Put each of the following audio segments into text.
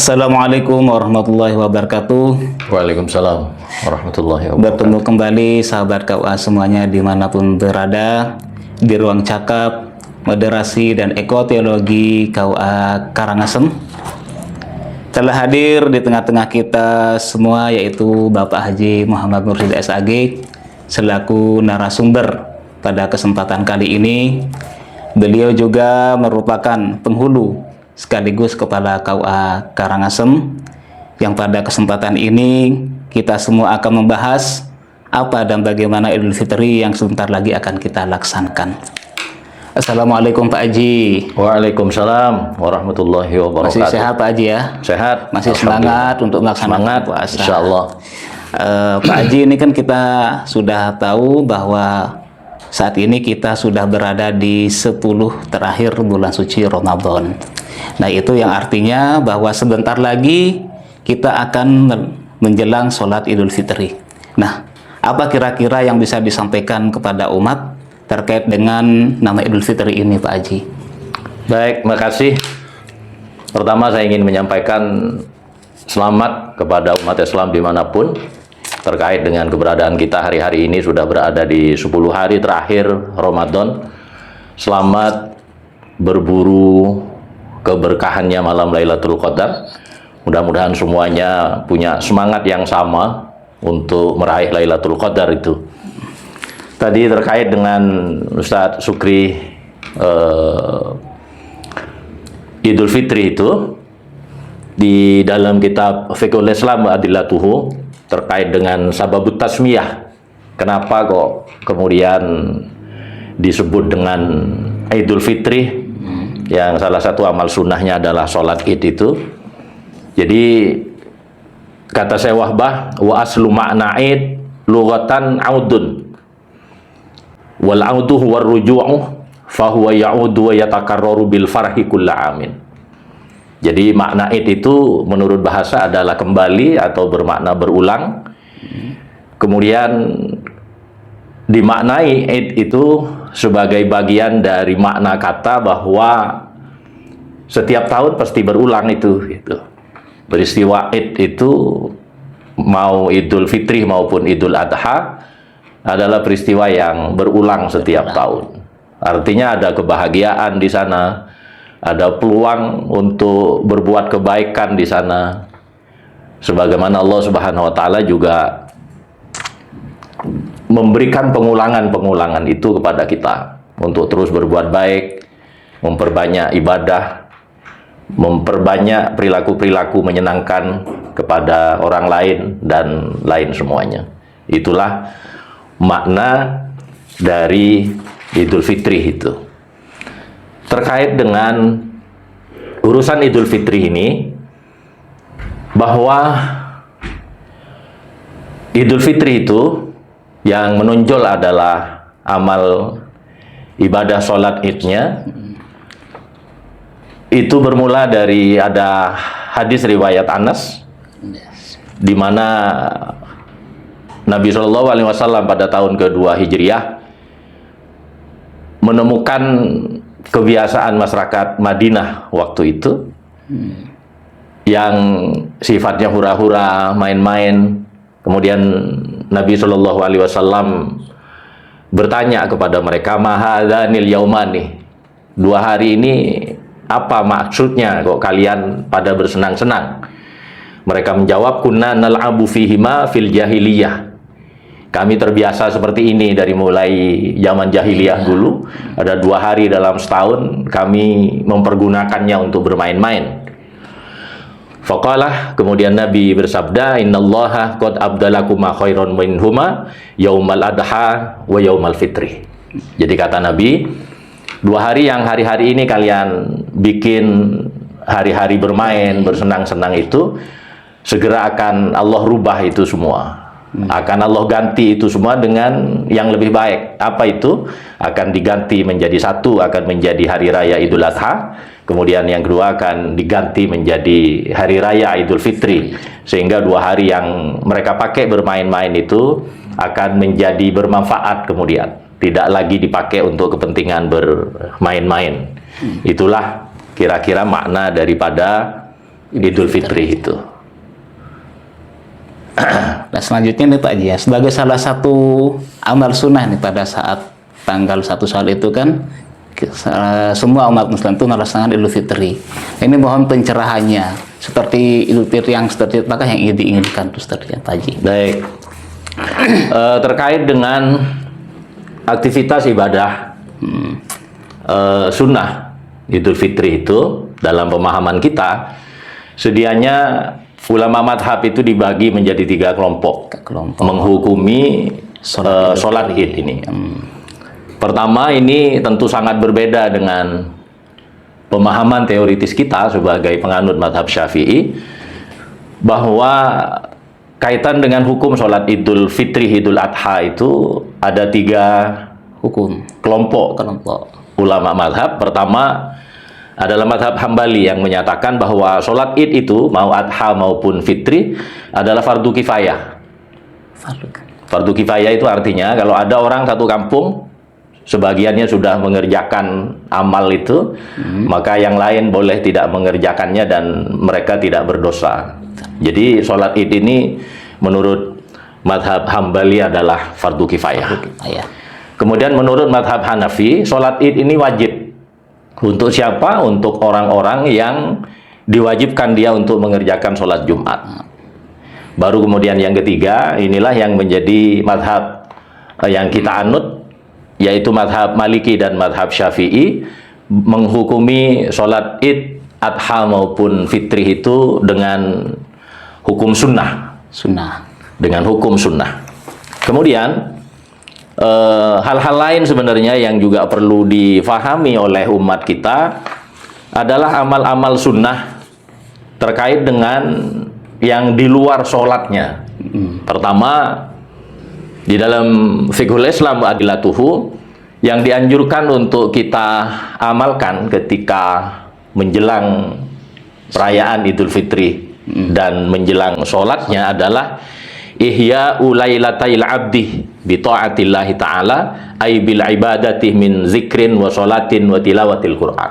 Assalamualaikum warahmatullahi wabarakatuh. Waalaikumsalam warahmatullahi wabarakatuh. Bertemu kembali sahabat KUA semuanya dimanapun berada di ruang cakap, moderasi dan ekoteologi KUA Karangasem. Telah hadir di tengah-tengah kita semua yaitu Bapak Haji Muhammad Mursyid SAG selaku narasumber pada kesempatan kali ini. Beliau juga merupakan penghulu sekaligus Kepala KUA Karangasem yang pada kesempatan ini kita semua akan membahas apa dan bagaimana Idul Fitri yang sebentar lagi akan kita laksanakan. Assalamualaikum Pak Haji. Waalaikumsalam warahmatullahi wabarakatuh. Masih sehat Pak Haji ya? Sehat. Masih semangat untuk melaksanakan puasa? Insyaallah. Pak Haji, ini kan kita sudah tahu bahwa saat ini kita sudah berada di 10 terakhir bulan suci Ramadan. Nah, itu yang artinya bahwa sebentar lagi kita akan menjelang sholat Idul Fitri. Nah, apa kira-kira yang bisa disampaikan kepada umat terkait dengan nama Idul Fitri ini, Pak Haji? Baik, makasih. Pertama saya ingin menyampaikan selamat kepada umat Islam dimanapun terkait dengan keberadaan kita hari-hari ini sudah berada di 10 hari terakhir Ramadan. Selamat berburu keberkahannya malam Lailatul Qadar. Mudah-mudahan semuanya punya semangat yang sama untuk meraih Lailatul Qadar itu. Tadi terkait dengan Ustadz Sukri Idul Fitri itu di dalam kitab Fiqhul Islam Adillatuhu terkait dengan sababut tasmiyah. Kenapa kok kemudian disebut dengan Idul Fitri? Yang salah satu amal sunnahnya adalah sholat id itu. Jadi kata Syekh Wahbah, wa aslu makna id lughatan audun wal audu huwa ruju'u fahuwa ya'udu wa yatakarraru bil farhi kulla amin. Jadi makna id itu menurut bahasa adalah kembali atau bermakna berulang. Kemudian dimaknai id itu sebagai bagian dari makna kata bahwa setiap tahun pasti berulang itu gitu. Peristiwa id itu mau Idul Fitri maupun Idul Adha adalah peristiwa yang berulang setiap tahun. Artinya ada kebahagiaan di sana, ada peluang untuk berbuat kebaikan di sana. Sebagaimana Allah Subhanahu wa taala juga memberikan pengulangan-pengulangan itu kepada kita untuk terus berbuat baik, memperbanyak ibadah, memperbanyak perilaku-perilaku menyenangkan kepada orang lain dan lain semuanya. Itulah makna dari Idul Fitri itu. Terkait dengan urusan Idul Fitri ini, bahwa Idul Fitri itu yang menonjol adalah amal ibadah sholat idnya. Itu bermula dari ada hadis riwayat Anas, di mana Nabi Shallallahu Alaihi Wasallam pada tahun kedua Hijriah menemukan kebiasaan masyarakat Madinah waktu itu yang sifatnya hura-hura, main-main. Kemudian Nabi Shallallahu Alaihi Wasallam bertanya kepada mereka, mahadzanil yaumani, 2 hari ini apa maksudnya kok kalian pada bersenang-senang? Mereka menjawab, kunna nal'abu fihima fil jahiliyah. Kami terbiasa seperti ini dari mulai zaman jahiliyah dulu. Ada 2 hari dalam setahun kami mempergunakannya untuk bermain-main. Faqalah, kemudian Nabi bersabda, innallaha qad abdalakuma khairan minhuma yaumal adha wa yaumal fitri. Jadi kata Nabi, 2 hari yang hari-hari ini kalian bikin hari-hari bermain, bersenang-senang itu, segera akan Allah rubah itu semua. Akan Allah ganti itu semua dengan yang lebih baik. Apa itu? Akan diganti menjadi satu, akan menjadi hari raya Idul Adha. Kemudian yang kedua akan diganti menjadi hari raya Idul Fitri. Sehingga 2 hari yang mereka pakai bermain-main itu akan menjadi bermanfaat kemudian. Tidak lagi dipakai untuk kepentingan bermain-main. Itulah kira-kira makna daripada Idul Fitri itu. Nah, selanjutnya nih Pak Haji, ya, sebagai salah satu amal sunnah nih pada saat tanggal 1 Syawal itu kan semua umat Muslim itu melaksanakan Idul Fitri. Ini mohon pencerahannya seperti Idul Fitri yang seperti apakah yang ingin diinginkan Ustaz ya Pak Haji? Baik. Terkait dengan aktivitas ibadah sunnah Idul Fitri itu dalam pemahaman kita, sedianya ulama madhab itu dibagi menjadi 3 kelompok, menghukumi sholat Id ini. Pertama, ini tentu sangat berbeda dengan pemahaman teoritis kita sebagai penganut madhab Syafi'i, bahwa kaitan dengan hukum sholat Idul Fitri, Idul Adha itu ada 3 Hukum kelompok ulama madhab. Pertama adalah madhab Hambali yang menyatakan bahwa sholat Id itu mau Adha maupun Fitri adalah fardu kifayah. Fardu kifayah itu artinya kalau ada orang satu kampung sebagiannya sudah mengerjakan amal itu, maka yang lain boleh tidak mengerjakannya dan mereka tidak berdosa. Jadi sholat Id ini menurut madhab Hambali adalah fardu kifayah. Kemudian menurut madhab Hanafi, sholat Id ini wajib. Untuk siapa? Untuk orang-orang yang diwajibkan dia untuk mengerjakan sholat Jumat. Baru kemudian yang ketiga, inilah yang menjadi madhab yang kita anut, yaitu madhab Maliki dan madhab Syafi'i, menghukumi sholat Id, Adha maupun Fitri itu dengan hukum sunnah. Dengan hukum sunnah. Kemudian hal-hal lain sebenarnya yang juga perlu difahami oleh umat kita adalah amal-amal sunnah terkait dengan yang di luar sholatnya. Pertama, di dalam fiqhul Islam wa adilatuhu, yang dianjurkan untuk kita amalkan ketika menjelang perayaan Idul Fitri dan menjelang sholatnya adalah ihya ulailatil abdi bi taatillahi ta'ala ay bil ibadati min zikrin wa sholatin wa tilawatil Quran.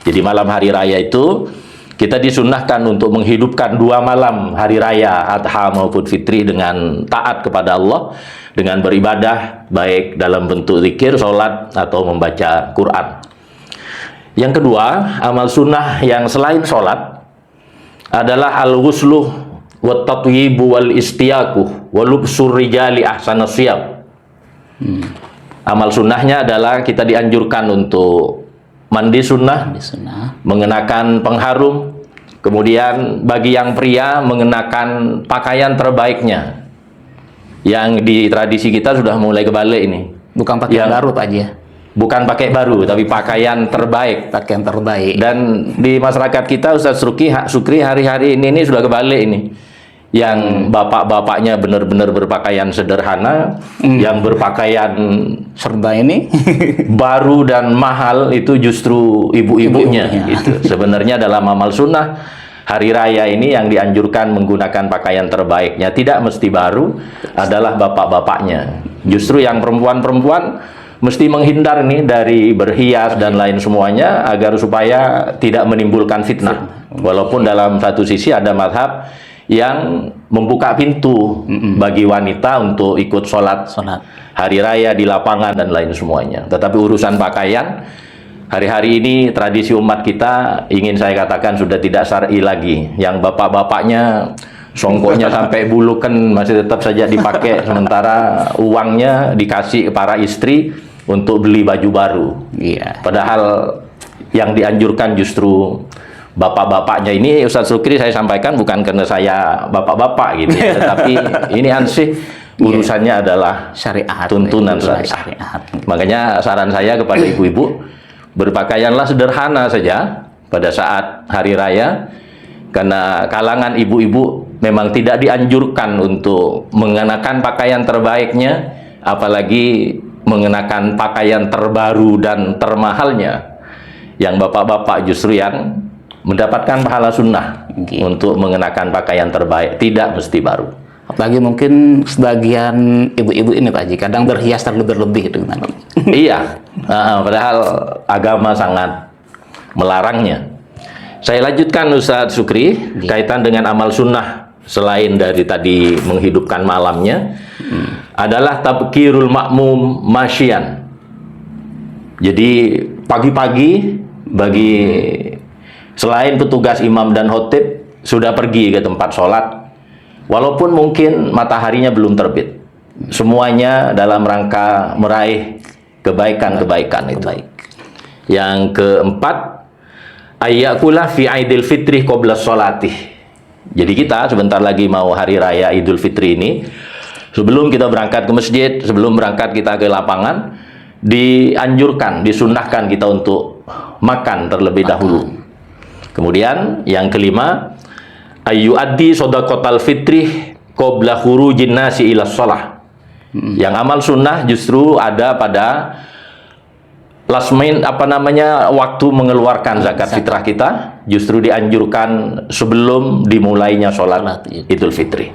Jadi malam hari raya itu kita disunnahkan untuk menghidupkan 2 malam hari raya Adha maupun Fitri dengan taat kepada Allah, dengan beribadah baik dalam bentuk zikir, sholat atau membaca Quran. Yang kedua, amal sunnah yang selain sholat adalah al-ghusluh wa tatyibu wal istiyaku wa lubsur rijali ahsanas siyab. Amal sunnahnya adalah kita dianjurkan untuk mandi sunnah, mengenakan pengharum, kemudian bagi yang pria mengenakan pakaian terbaiknya, yang di tradisi kita sudah mulai kebalik ini. Bukan pakaian baru Pak Haji ya? Bukan pakai baru, tapi pakaian terbaik. Pakaian terbaik. Dan di masyarakat kita, Ustaz Sukri hari-hari ini sudah kebalik ini. Yang bapak-bapaknya benar-benar berpakaian sederhana, yang berpakaian serba ini baru dan mahal itu justru ibu-ibunya. Gitu. Sebenarnya dalam amal sunnah hari raya ini yang dianjurkan menggunakan pakaian terbaiknya, tidak mesti baru, adalah bapak-bapaknya. Justru yang perempuan-perempuan mesti menghindar nih dari berhias dan lain semuanya agar supaya tidak menimbulkan fitnah. Walaupun dalam satu sisi ada madhab yang membuka pintu bagi wanita untuk ikut sholat hari raya di lapangan dan lain semuanya. Tetapi urusan pakaian hari-hari ini tradisi umat kita, ingin saya katakan sudah tidak syar'i lagi. Yang bapak-bapaknya songkoknya sampai bulukan masih tetap saja dipakai, sementara uangnya dikasih para istri untuk beli baju baru. Padahal yang dianjurkan justru bapak-bapaknya. Ini Ustaz Sukri saya sampaikan bukan karena saya bapak-bapak gitu ya, tetapi ini ansih urusannya adalah syariat, tuntunan syariat. Makanya saran saya kepada ibu-ibu, berpakaianlah sederhana saja pada saat hari raya, karena kalangan ibu-ibu memang tidak dianjurkan untuk mengenakan pakaian terbaiknya, apalagi mengenakan pakaian terbaru dan termahalnya. Yang bapak-bapak justru yang mendapatkan pahala sunnah untuk mengenakan pakaian terbaik, tidak mesti baru. Apalagi mungkin sebagian ibu-ibu ini Pak Haji kadang berhias terlalu berlebih itu gimana? Iya, padahal agama sangat melarangnya. Saya lanjutkan Ustadz Sukri, kaitan dengan amal sunnah selain dari tadi menghidupkan malamnya, adalah tabkirul makmum masyian. Jadi pagi-pagi bagi selain petugas imam dan khotib sudah pergi ke tempat sholat, walaupun mungkin mataharinya belum terbit, semuanya dalam rangka meraih kebaikan-kebaikan itu. Yang keempat, ayyakula fi Idul Fitri qabla sholati. Jadi kita sebentar lagi mau hari raya Idul Fitri ini, sebelum kita berangkat ke masjid, sebelum berangkat kita ke lapangan, dianjurkan, disunnahkan kita untuk makan terlebih dahulu. Kemudian yang kelima, ayyuaddi shadaqatal fitri qabla khurujin nasi ila shalah. Yang amal sunnah justru ada pada last minute, waktu mengeluarkan zakat fitrah kita, justru dianjurkan sebelum dimulainya sholat Idul Fitri.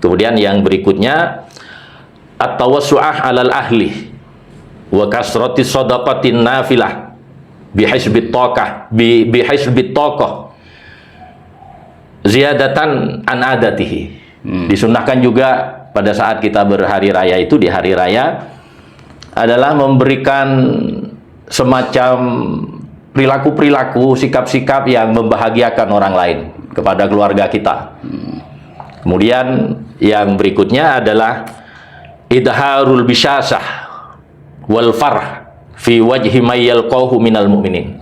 Kemudian yang berikutnya, at-tawassu'ah 'alal ahli wa kasrati shadaqatin nafilah bihisbit taqah ziyadatan an adatihi. Disunnahkan juga pada saat kita berhari raya itu, di hari raya adalah memberikan semacam perilaku-perilaku, sikap-sikap yang membahagiakan orang lain kepada keluarga kita. Kemudian yang berikutnya adalah idharul bisyasah wal farh fi wajhi may yalqahu minal mu'minin.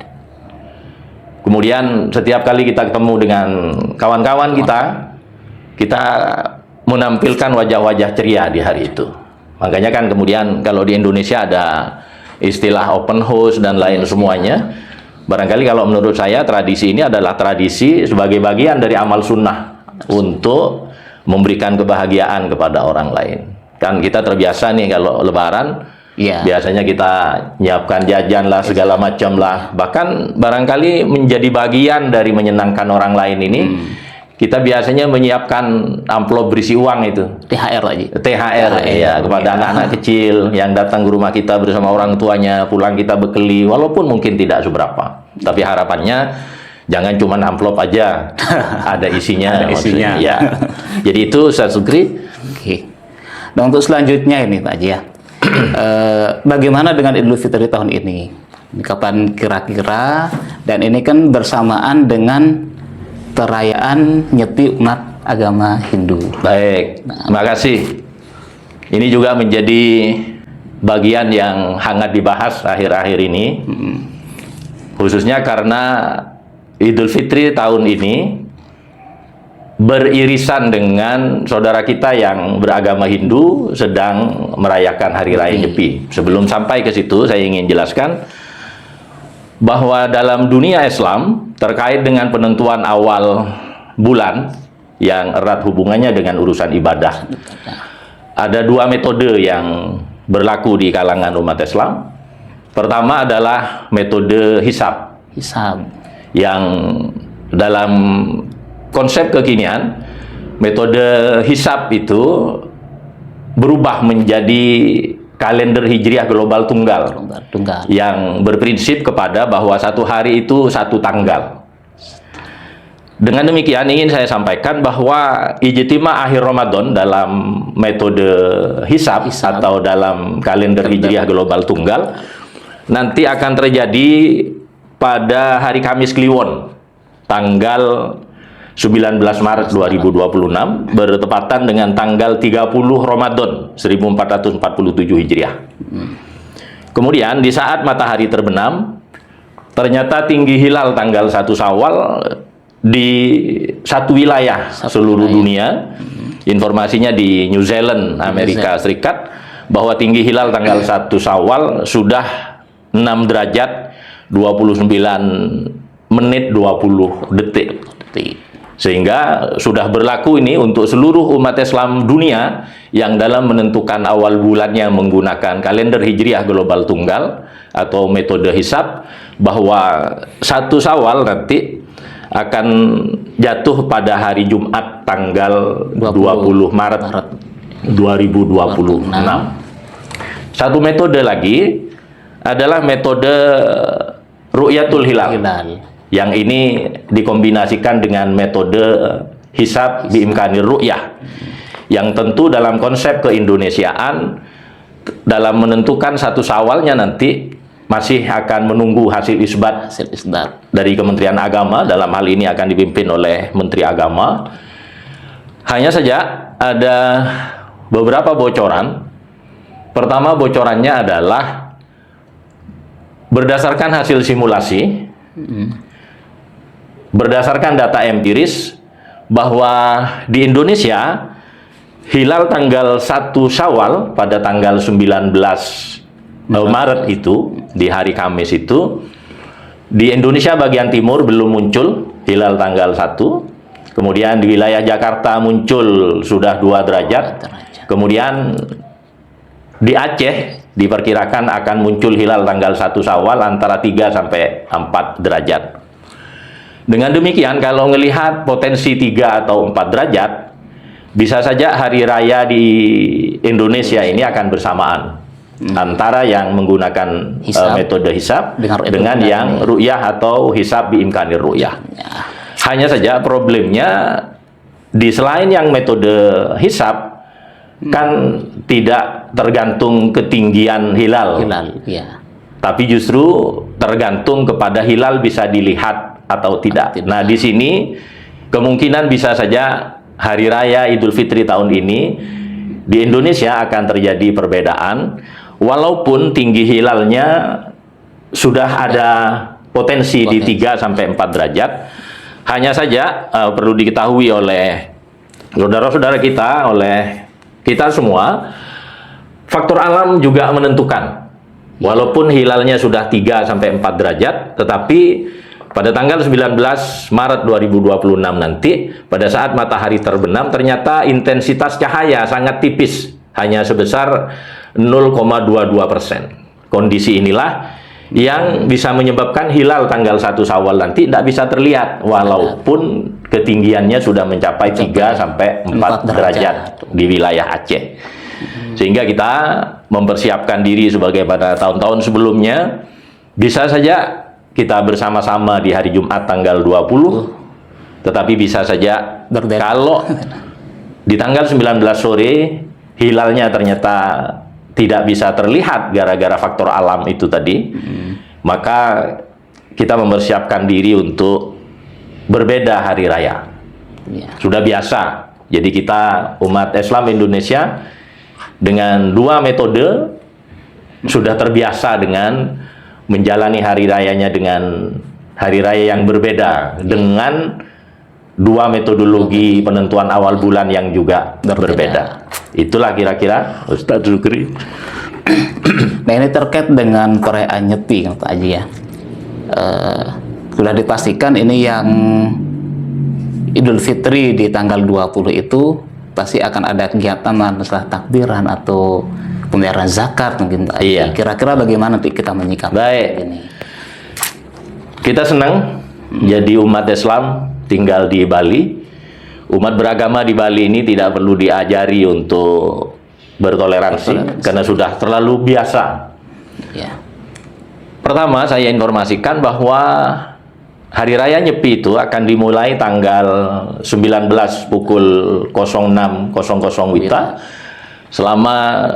Kemudian setiap kali kita ketemu dengan kawan-kawan kita menampilkan wajah-wajah ceria di hari itu. Makanya kan kemudian kalau di Indonesia ada istilah open house dan lain semuanya. Barangkali kalau menurut saya tradisi ini adalah tradisi sebagai bagian dari amal sunnah untuk memberikan kebahagiaan kepada orang lain. Kan kita terbiasa nih kalau lebaran, biasanya kita nyiapkan jajan lah, segala macam lah. Bahkan barangkali menjadi bagian dari menyenangkan orang lain ini, kita biasanya menyiapkan amplop berisi uang itu. THR lagi. THR ya, kepada anak-anak kecil yang datang ke rumah kita bersama orang tuanya, pulang kita bekeli, walaupun mungkin tidak seberapa. Tapi harapannya jangan cuma amplop aja, ada isinya. Ada isinya. Ya. Jadi itu Ustaz Sukri. Oke. Nah, untuk selanjutnya ini Pak Haji ya, bagaimana dengan Idul Fitri tahun ini? Kapan kira-kira? Dan ini kan bersamaan dengan perayaan Nyepi umat agama Hindu. Baik, terima kasih. Ini juga menjadi bagian yang hangat dibahas akhir-akhir ini, khususnya karena Idul Fitri tahun ini beririsan dengan saudara kita yang beragama Hindu sedang merayakan Hari Raya Nyepi. Sebelum sampai ke situ, saya ingin jelaskan bahwa dalam dunia Islam terkait dengan penentuan awal bulan yang erat hubungannya dengan urusan ibadah, ada dua metode yang berlaku di kalangan umat Islam. Pertama adalah metode hisab, yang dalam konsep kekinian metode hisab itu berubah menjadi kalender hijriah global tunggal, yang berprinsip kepada bahwa satu hari itu satu tanggal. Dengan demikian ingin saya sampaikan bahwa ijtima akhir Ramadan dalam metode hisab atau dalam kalender hijriah global tunggal nanti akan terjadi pada hari Kamis Kliwon tanggal 19 Maret 2026 bertepatan dengan tanggal 30 Ramadan 1447 Hijriah. Kemudian di saat matahari terbenam, ternyata tinggi hilal tanggal 1 Syawal di satu wilayah seluruh dunia. Informasinya di New Zealand, Amerika Serikat, bahwa tinggi hilal tanggal 1 Syawal sudah 6 derajat 29 menit 20 detik. Sehingga sudah berlaku ini untuk seluruh umat Islam dunia yang dalam menentukan awal bulannya menggunakan kalender hijriah global tunggal atau metode hisab, bahwa 1 Syawal nanti akan jatuh pada hari Jumat tanggal 20 Maret 2026. Satu metode lagi adalah metode ru'yatul hilal. Yang ini dikombinasikan dengan metode hisab biimkanir ru'yah. Yang tentu dalam konsep keindonesiaan, dalam menentukan satu Syawalnya nanti masih akan menunggu hasil isbat dari Kementerian Agama. Dalam hal ini akan dipimpin oleh Menteri Agama. Hanya saja ada beberapa bocoran. Pertama, bocorannya adalah berdasarkan hasil simulasi, berdasarkan data empiris, bahwa di Indonesia hilal tanggal 1 Syawal pada tanggal 19 Maret itu, di hari Kamis itu, di Indonesia bagian timur belum muncul hilal tanggal 1. Kemudian di wilayah Jakarta muncul sudah 2 derajat. Kemudian di Aceh diperkirakan akan muncul hilal tanggal 1 Syawal antara 3 sampai 4 derajat. Dengan demikian, kalau melihat potensi 3 atau 4 derajat, bisa saja hari raya di Indonesia ini akan bersamaan. Antara yang menggunakan metode hisab dengan yang ru'yah atau hisab biimkanir ru'yah. Hanya saja problemnya, di selain yang metode hisab, kan tidak tergantung ketinggian hilal. Tapi justru tergantung kepada hilal bisa dilihat atau tidak. Nah, di sini kemungkinan bisa saja hari raya Idul Fitri tahun ini di Indonesia akan terjadi perbedaan, walaupun tinggi hilalnya sudah ada potensi di 3 sampai 4 derajat. Hanya saja perlu diketahui oleh saudara-saudara kita, oleh kita semua, faktor alam juga menentukan. Walaupun hilalnya sudah 3 sampai 4 derajat, tetapi pada tanggal 19 Maret 2026 nanti, pada saat matahari terbenam, ternyata intensitas cahaya sangat tipis, hanya sebesar 0,22%. Kondisi inilah yang bisa menyebabkan hilal tanggal 1 Syawal nanti tidak bisa terlihat, walaupun ketinggiannya sudah mencapai 3 sampai 4 derajat di wilayah Aceh. Sehingga kita mempersiapkan diri sebagai pada tahun-tahun sebelumnya. Bisa saja kita bersama-sama di hari Jumat tanggal 20, tetapi bisa saja kalau di tanggal 19 sore hilalnya ternyata tidak bisa terlihat gara-gara faktor alam itu tadi, maka kita mempersiapkan diri untuk berbeda hari raya. Sudah biasa. Jadi kita umat Islam Indonesia dengan 2 metode sudah terbiasa dengan menjalani hari rayanya dengan hari raya yang berbeda, dengan 2 metodologi penentuan awal bulan yang juga berbeda. Itulah kira-kira Ustadz Zukri. Nah, ini terkait dengan perayaan Nyepi, Pak Haji ya. Sudah dipastikan ini yang Idul Fitri di tanggal 20 itu pasti akan ada kegiatan masalah takbiran atau pembayaran zakat mungkin, Pak. Iya. Kira-kira bagaimana nanti kita menyikapi ini? Kita senang jadi umat Islam tinggal di Bali. Umat beragama di Bali ini tidak perlu diajari untuk bertoleransi karena sudah terlalu biasa. Ya. Pertama, saya informasikan bahwa Hari Raya Nyepi itu akan dimulai tanggal 19 pukul 06.00 WITA selama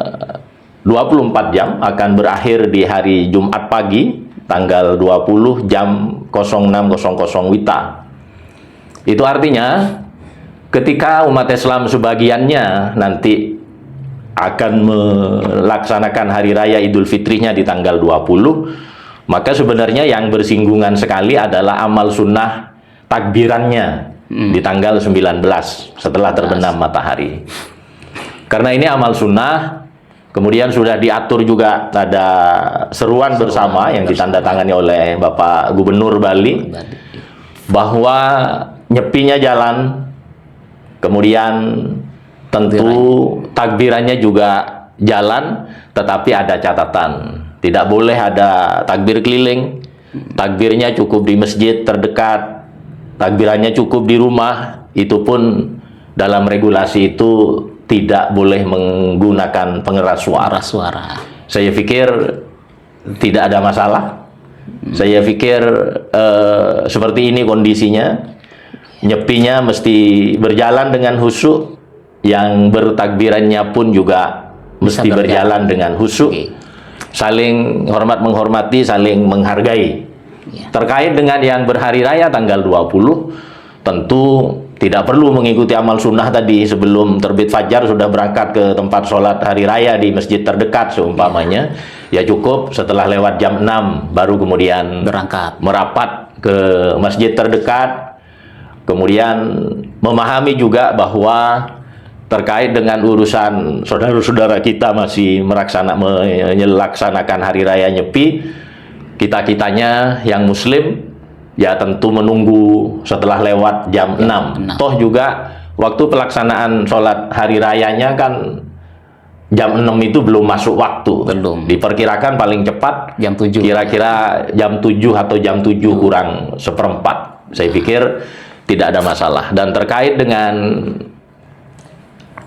24 jam, akan berakhir di hari Jumat pagi tanggal 20 jam 06.00 WITA. Itu artinya ketika umat Islam sebagiannya nanti akan melaksanakan hari raya Idul Fitrinya di tanggal 20, maka sebenarnya yang bersinggungan sekali adalah amal sunnah takbirannya di tanggal 19 setelah terbenam matahari. Karena ini amal sunnah, kemudian sudah diatur juga ada seruan bersama yang ditandatangani oleh Bapak Gubernur Bali bahwa nyepinya jalan, kemudian tentu takbirannya juga jalan, tetapi ada catatan. Tidak boleh ada takbir keliling, takbirnya cukup di masjid terdekat, takbirannya cukup di rumah, itu pun dalam regulasi itu tidak boleh menggunakan pengeras suara. Saya pikir tidak ada masalah. Saya pikir seperti ini kondisinya. Nyepinya mesti berjalan dengan khusyuk, yang bertakbirannya pun juga mesti berjalan dengan khusyuk. Saling hormat menghormati, saling menghargai. Terkait dengan yang berhari raya tanggal 20, tentu tidak perlu mengikuti amal sunnah tadi. Sebelum terbit fajar sudah berangkat ke tempat sholat hari raya di masjid terdekat seumpamanya. Ya cukup setelah lewat jam 6 baru kemudian berangkat, merapat ke masjid terdekat. Kemudian memahami juga bahwa terkait dengan urusan saudara-saudara kita masih melaksanakan hari raya Nyepi, kita-kitanya yang muslim ya tentu menunggu setelah lewat jam 6. Toh juga waktu pelaksanaan sholat hari rayanya kan jam 6 itu belum masuk waktu. Belum. Diperkirakan paling cepat jam 7. Kira-kira jam 7 atau jam 7 kurang seperempat. Saya pikir tidak ada masalah. Dan terkait dengan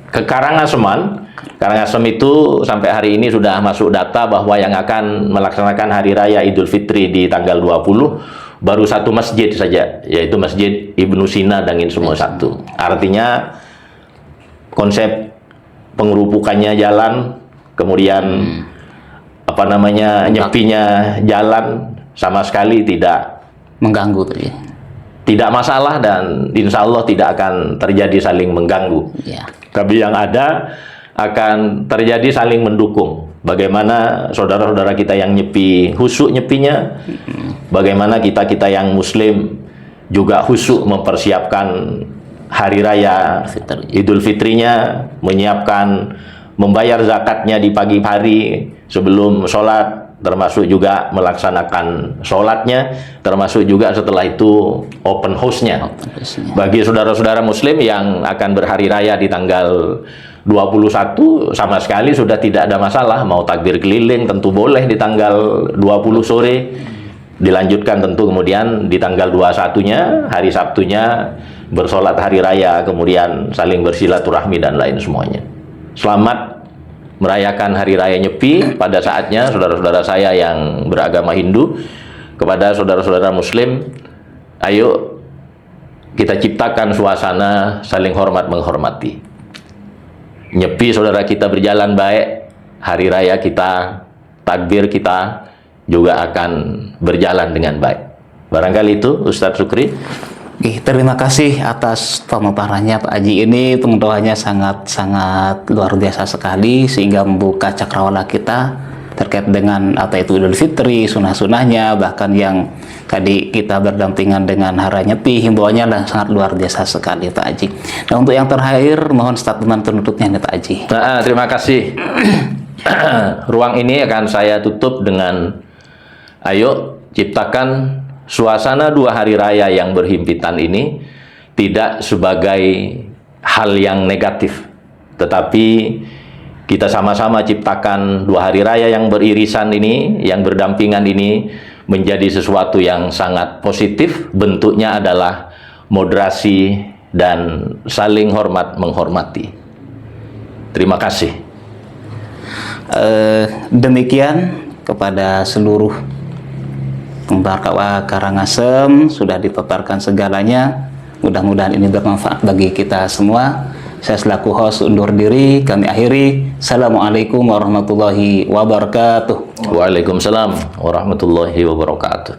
ke Karangaseman, Karangasem itu sampai hari ini sudah masuk data bahwa yang akan melaksanakan hari raya Idul Fitri di tanggal 20 baru satu masjid saja, yaitu Masjid Ibnu Sina Dangin Semua Satu. Artinya konsep pengerupukannya jalan, kemudian nyepinya jalan, sama sekali tidak mengganggu tadi. Tidak masalah, dan insya Allah tidak akan terjadi saling mengganggu. Tapi yang ada akan terjadi saling mendukung. Bagaimana saudara-saudara kita yang nyepi khusyuk nyepinya, bagaimana kita-kita yang muslim juga khusyuk mempersiapkan hari raya Idul Fitrinya, menyiapkan membayar zakatnya di pagi hari sebelum sholat, termasuk juga melaksanakan sholatnya, termasuk juga setelah itu open house-nya. Bagi saudara-saudara muslim yang akan berhari raya di tanggal 21, sama sekali sudah tidak ada masalah. Mau takbir keliling tentu boleh di tanggal 20 sore, dilanjutkan tentu kemudian di tanggal 21-nya, hari Sabtunya, bersolat hari raya, kemudian saling bersilaturahmi dan lain semuanya. Selamat merayakan hari raya Nyepi pada saatnya, saudara-saudara saya yang beragama Hindu. Kepada saudara-saudara muslim, ayo kita ciptakan suasana saling hormat menghormati. Nyepi saudara kita berjalan baik, hari raya kita, takbir kita juga akan berjalan dengan baik. Barangkali itu Ustadz Sukri. Terima kasih atas pemaparannya Pak Haji. Ini doanya sangat luar biasa sekali, sehingga membuka cakrawala kita terkait dengan apa itu Idul Fitri, sunah-sunahnya, bahkan yang tadi kita berdampingan dengan hari Nyepi, himbauannya sangat luar biasa sekali Pak Haji. Nah, untuk yang terakhir mohon statement penutupnya nih Pak Haji. Terima kasih. Ruang ini akan saya tutup dengan ayo ciptakan suasana 2 hari raya yang berhimpitan ini tidak sebagai hal yang negatif, tetapi kita sama-sama ciptakan 2 hari raya yang beririsan ini, yang berdampingan ini menjadi sesuatu yang sangat positif. Bentuknya adalah moderasi dan saling hormat menghormati. Terima kasih. Demikian kepada seluruh pembar KUA Karangasem, sudah dipaparkan segalanya. Mudah-mudahan ini bermanfaat bagi kita semua. Saya selaku host undur diri, kami akhiri. Assalamualaikum warahmatullahi wabarakatuh. Waalaikumsalam warahmatullahi wabarakatuh.